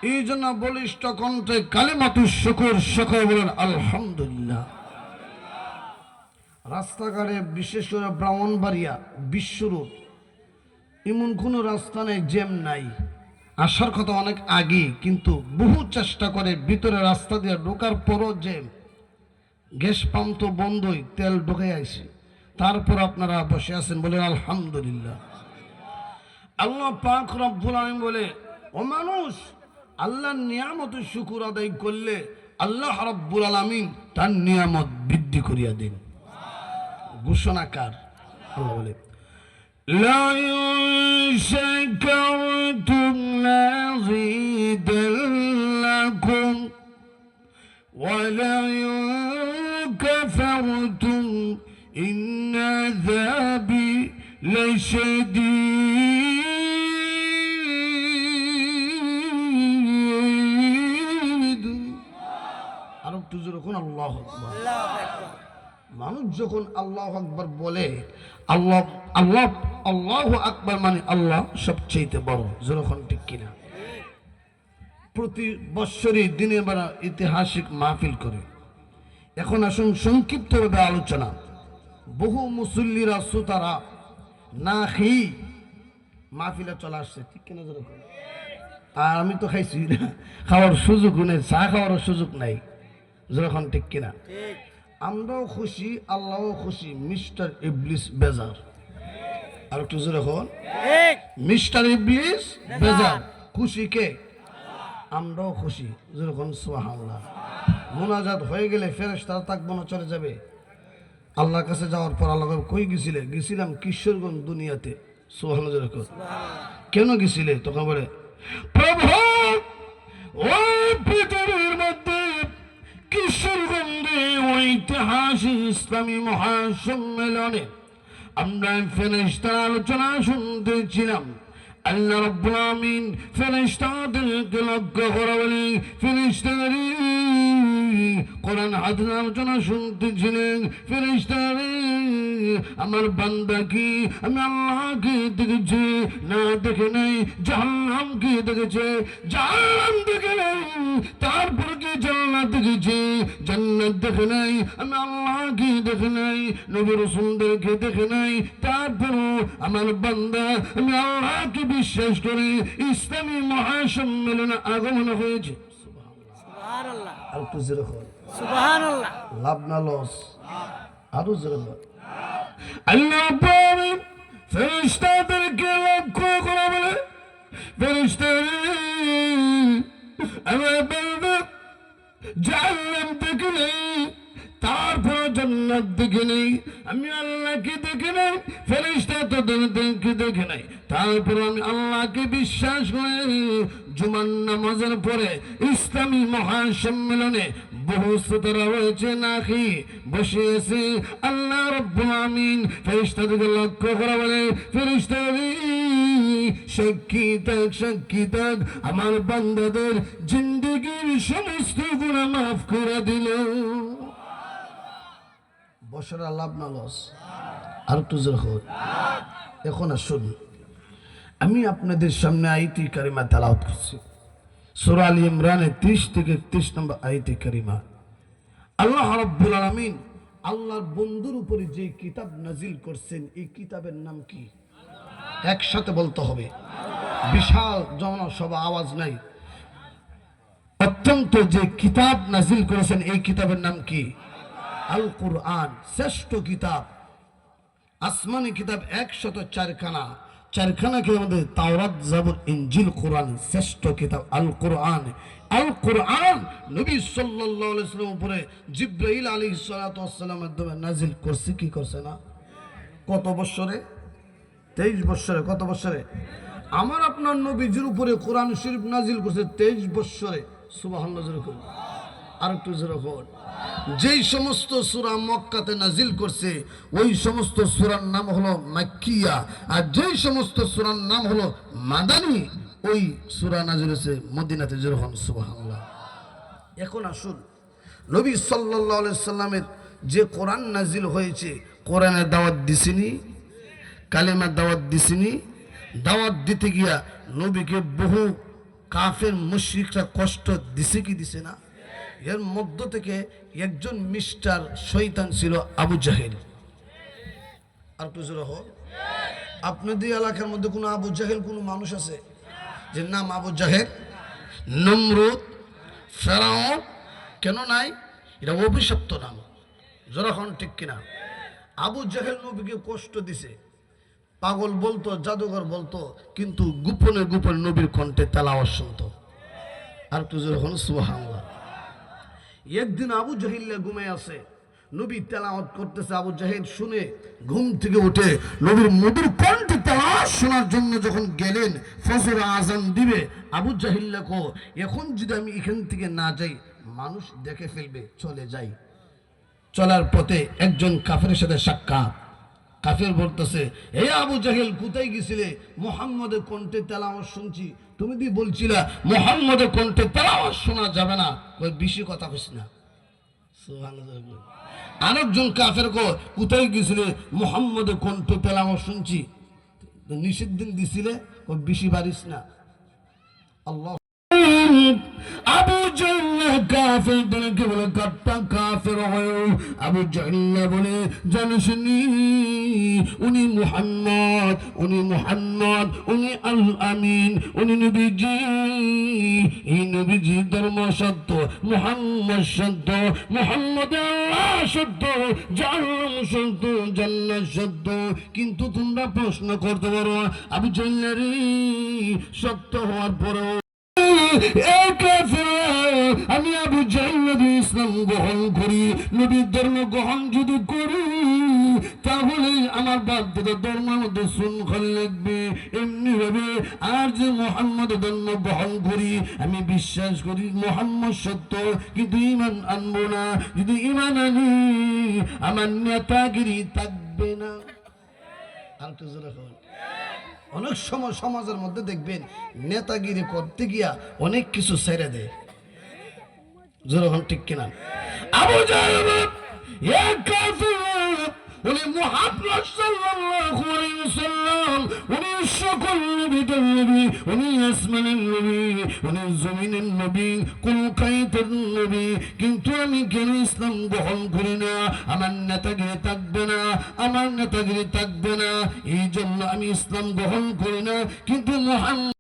এই জন্য বলিষ্ঠ কণ্ঠে কালিমাতুশ শুকর সকলে বলেন আলহামদুলিল্লাহ। রাস্তাঘাটে বিশেষ করে ব্রাহ্মণবাড়িয়া বিশ্ব রোড এমন কোনো রাস্তা নেই জ্যাম নাই। আসার কথা অনেক আগে, কিন্তু বহু চেষ্টা করে ভিতরে রাস্তা দিয়ে ঢোকার পরও জ্যাম। গ্যাস পাম্প তো বন্ধই, তেল ঢোকে আইছে, তারপর আপনারা বসে আছেন বলেন আলহামদুলিল্লাহ। আল্লাহ পাক রব্বুল আলামিন বলে, ও মানুষ, আল্লাহর নিয়ামতের শুকর আদায় করলে আল্লাহ রব্বুল আলামিন তার নিয়ামত বৃদ্ধি করিয়া দেন। ঘোষণাকার আল্লাহ বলে, লা ইন শাকারতুম লাযিদান্নাকুম ওয়া লা ইন কাফারতুম ইন্না আযাবি লাশাদীদ। আর একটু জোরে কোন আল্লাহু আকবার। মানুষ যখন আল্লাহু আকবার বলে, আল্লাহ আল্লাহ আল্লাহু আকবার মানে আল্লাহ সবচেয়ে বড়। যখন ঠিক কিনা? প্রতি বৎসরই দিনের বেলা ঐতিহাসিক মাহফিল করে। এখন আসুন সংক্ষিপ্তভাবে আলোচনা। বহু মুসল্লিরা শ্রোতারা না খেয়ে মাহফিলে চলে আসছে, ঠিক কিনা? যেরকম আর আমি তো খাইছি না, খাওয়ার সুযোগ নেই, চা খাওয়ার সুযোগ নাই। যখন ঠিক কিনা? আমরাও খুশি, আল্লাহও খুশি। মিস্টার ইবলিস বেজার। আর একটু জোরে হন, মিস্টার ইবলিস বেজার। খুশি কে? আমরাও খুশি। যেরকম সুবহানাল্লাহ। মুনাজাত হয়ে গেলে ফেরেশতারা থাকবো না, চলে যাবে। আল্লাহর কাছে যাওয়ার পর আল্লাহ কই গেছিলে? গেছিলাম কিশোরগঞ্জ দুনিয়াতে। সুবহানাল্লাহ। যেরকম কেন গেছিলে? তখন বলে, প্রভু ওই পৃথিবীর মধ্যে কিশোরগঞ্জে ঐতিহাসিক ইসলামী মহাসম্মেলনে আমরা ফেরেশতার আলোচনা শুনতেছিলাম। আল্লাহ রাব্বুল আমিন ফেরেশতাদেরকে লক্ষ্য করে বলে, ফেরেশতারা কোরআন হাদিস আলোচনা শুনতেছিলেন। ফেরেশতারা আমার বান্দাকে আমি আল্লাহকে দেখেছি না দেখে নাই, জাহান্নামকে দেখেছে, জাহান্নাম দেখে নাই, তারপর কি জান্নাত দেখেছে, জান্নাত দেখে নাই, আমি আল্লাহকে দেখে নাই, নবী রাসূলদেরকে দেখে নাই, তারপর আমার বান্দা আমি আল্লাহকে বিশ্বাস করে ইসলামী মহাসম্মেলনে আগমন হয়েছে। সুবহানাল্লাহ। আর একটু জোরে বল সুবহানাল্লাহ। লাভ না লস? আরো জোরে বল। আল্লাহ পাক ফেরেশতাদেরকে লক্ষ্য করে বলে, ফেরেশতারা আমার বান্দা জাহান্নাম দেখে নেই, তারপর জান্নাত দেখে নেই, আমি আল্লাহকে দেখে নাই, ফেরেশতা তোদেরকে দেখে নাই, তারপর আমি আল্লাহকে বিশ্বাস করে জুমার নামাজের পরে ইসলামী মহাসম্মেলনে বহু শ্রোতারা রয়েছে না খেয়ে বসে আছে। আল্লাহ রাব্বুল আমিন ফেরেশতাদেরকে লক্ষ্য করে বলে, ফেরেশতারা সাক্ষী থাক, সাক্ষী থাক, আমার বান্দাদের জিন্দেগীর সমস্ত গুনাহ মাফ করে দিল। বছর লাভ না লস? আর একটু জোরে হোক। এখন আসুন আমি আপনাদের সামনে আয়াতে কারিমা তেলাওয়াত করছি। সূরা আলে ইমরানের 30 থেকে 31 নম্বর আয়াতে কারিমা। আল্লাহ রাব্বুল আলামিন আল্লাহর বন্ধুর উপরে যে কিতাব নাজিল করছেন, এই কিতাবের নাম কি? একসাথে বলতে হবে, বিশাল জনসভা, আওয়াজ নাই। অত্যন্ত যে কিতাব নাজিল করেছেন, এই কিতাবের নাম কি? আল কুরআন। শ্রেষ্ঠ কিতাব, আসমানি কিতাব 104 খানা। 4 খানাকে আমাদের তাওরাত, জাবুর, ইনজিল, কোরআন। শ্রেষ্ঠ কিতাব আল কুরআন। আল কুরআন নবী সাল্লাল্লাহু আলাইহি ওয়াসাল্লামের উপরে জিবরাইল আলাইহিস সালাতু ওয়াস সালামের মাধ্যমে নাজিল করছে। কি করছে না? কত বছরে? 23 বছরে। কত বছরে? আমার আপনার নবীজির উপরে কোরআন শরীফ নাজিল করছে 23 বছরে। সুবহানাল্লাহ। আর একটু জোরে বল। যেই সমস্ত সূরা মক্কাতে নাজিল করছে, ওই সমস্ত সূরার নাম হলো মাক্কিয়া, আর যেই সমস্ত সূরার নাম হলো মাদানী, ওই সূরা নাজিল হয়েছে মদিনাতে। যেরকম সুবহানাল্লাহ। এখন আসুন নবী সাল্লাল্লাহু আলাইহি সাল্লামের যে কোরআন নাজিল হয়েছে, কোরআনের দাওয়াত দিছিনি, কালেমার দাওয়াত দিছিনি। দাওয়াত দিতে গিয়া নবীকে বহু কাফের মুশরিকরা কষ্ট দিছে কি দিছে না? এর মধ্য থেকে একজন মিস্টার শয়তান ছিল আবু জাহেল। আর একটু জোরে হোক। আপনাদের এলাকার মধ্যে কোনো আবু জাহেল কোনো মানুষ আছে যে নাম আবু জাহেল? নমরুদ, ফেরাউন কেন নাই? এটা অভিশপ্ত নাম। যখন ঠিক কিনা? আবু জাহেল নবীকে কষ্ট দিছে, পাগল বলতো, জাদুঘর বলতো, কিন্তু গোপনে গোপনে নবীর কণ্ঠে তেলাওয়াত শুনতো। আর একটু যখন সুবহানাল্লাহ। একদিন আবু জাহিল ঘুমায় আছে, নবী তেলাওয়াত করতেছে, আবু জাহিল শুনে ঘুম থেকে উঠে নবীর মধুর কণ্ঠে তেলাওয়াত শোনার জন্য যখন গেলেন, ফজর আজান দিবে, আবু জাহিল কো এখন যদি আমি এখান থেকে না যাই মানুষ দেখে ফেলবে, চলে যাই। চলার পথে একজন কাফেরের সাথে সাক্ষাৎ। কাফের বলতেছে, হে আবু জাহেল কোথায় গেছিলে? মুহাম্মদের কণ্ঠে তেলাওয়াত শুনছি। তুমি দি বলছিলা মুহাম্মদের কণ্ঠে তেলাওয়াত শোনা যাবে না, ওই বেশি কথা কইস না। সুবহানাল্লাহ। আরেকজন কাফের কো কোথায় গেছিলে? মুহাম্মদের কণ্ঠে তেলাওয়াত শুনছি। নিষেধ দিছিলে, ওই বেশি বাড়িস না। আল্লাহ। আবু জাহেল কাফের দিনকে বলে কাট্টা কাফের হয়। আবু জাহেল বলে জানিস নি উনি মুহাম্মদ, উনি আল আমিন, উনি নবীজি। এই নবীজি ধর্ম সত্য, মুহাম্মদ সত্য, মুহাম্মদ আল্লাহ সত্য, জাহান্নাম সত্য, জান্নাত সত্য। কিন্তু তোমরা প্রশ্ন করতে পারো আবু জাহেল রে, সত্য হওয়ার পরেও আমি আবু জাহেল নবী ইসলাম গ্রহণ করি, নবীর ধর্ম গ্রহণ যদি করি তাহলে আমার বাপ দাদা ধর্মের মধ্যে শৃঙ্খল লাগবে। এমনি ভাবে আর যে মুহাম্মদ ধর্ম গ্রহণ করি, আমি বিশ্বাস করি মুহাম্মদ সত্য, কিন্তু ঈমান আনবো না। যদি ঈমান আনি আমার নেতাগিরি থাকবে না। আর তো জোরে বল। অনেক সময় সমাজের মধ্যে দেখবেন নেতাগিরি করতে গিয়া অনেক কিছু ছেড়ে দেয়। যেরকম ঠিক কিনা? আবু জাহেল উনি মুহাম্মদ সাল্লাল্লাহু আলাইহি ওয়াসাল্লাম, উনি সকল নবীদের নবী, উনি আসমানের নবী, উনি জমিনের নবী, কোন কায়তের নবী। কিন্তু আমি কেন ইসলাম গ্রহণ করি না? আমার নেতাগিরি থাকবে না, আমার নেতাগিরি থাকবে না, এই জন্য আমি ইসলাম গ্রহণ করি না। কিন্তু মুহাম্মদ